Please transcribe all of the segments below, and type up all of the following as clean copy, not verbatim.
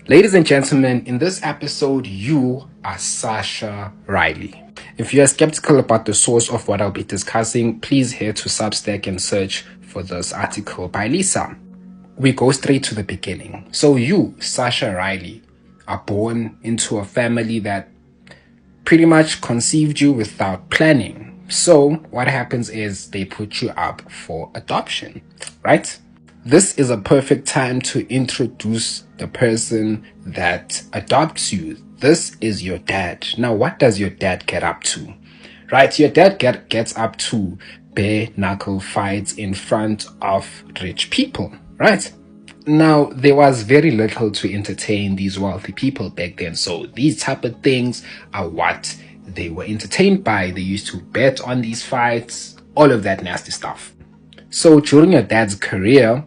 Ladies and gentlemen, in this episode, you are Sascha Riley. If you are skeptical about the source of what I'll be discussing, please head to Substack and search for this article by Lisa. We go straight to the beginning. So you, Sascha Riley, are born into a family that pretty much conceived you without planning. So what happens is they put you up for adoption, right? This is a perfect time to introduce the person that adopts you. This is your dad. Now, what does your dad get up to? Right? Your dad gets up to bare knuckle fights in front of rich people, right? Now, there was very little to entertain these wealthy people back then. So these type of things are what they were entertained by. They used to bet on these fights, all of that nasty stuff. So during your dad's career,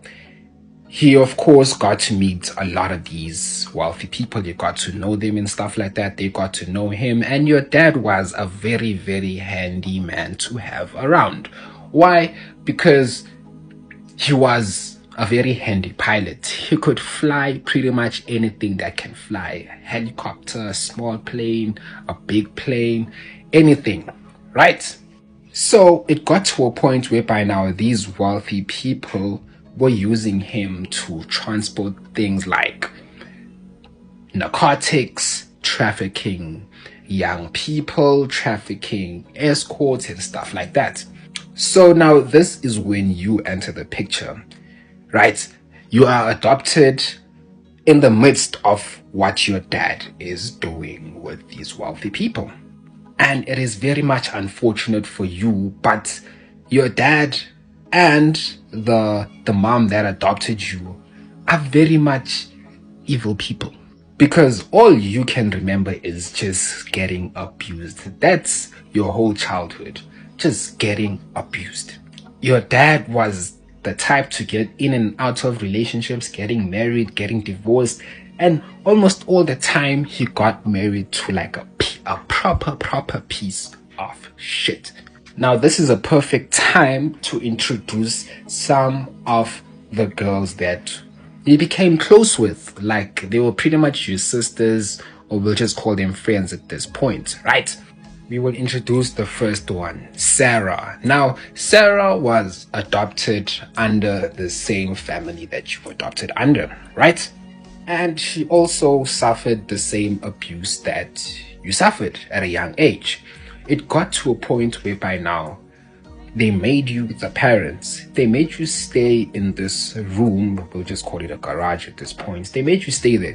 he of course got to meet a lot of these wealthy people. You got to know them and stuff like that. They got to know him. And your dad was a very, very handy man to have around. Why? Because he was a very handy pilot. He could fly pretty much anything that can fly. A helicopter, a small plane, a big plane, anything, right? So it got to a point where by now these wealthy people were using him to transport things like narcotics, trafficking young people, trafficking escorts and stuff like that. So now this is when you enter the picture, right? You are adopted in the midst of what your dad is doing with these wealthy people. And it is very much unfortunate for you, but your dad and the mom that adopted you are very much evil people. Because all you can remember is just getting abused. That's your whole childhood, just getting abused. Your dad was the type to get in and out of relationships, getting married, getting divorced, and almost all the time he got married to like a proper piece of shit. Now this is a perfect time to introduce some of the girls that he became close with. Like they were pretty much your sisters, or we'll just call them friends at this point, right? We will introduce the first one, Sarah. Now, Sarah was adopted under the same family that you were adopted under, right? And she also suffered the same abuse that you suffered at a young age. It got to a point where by now, they made you, the parents, they made you stay in this room, we'll just call it a garage at this point. They made you stay there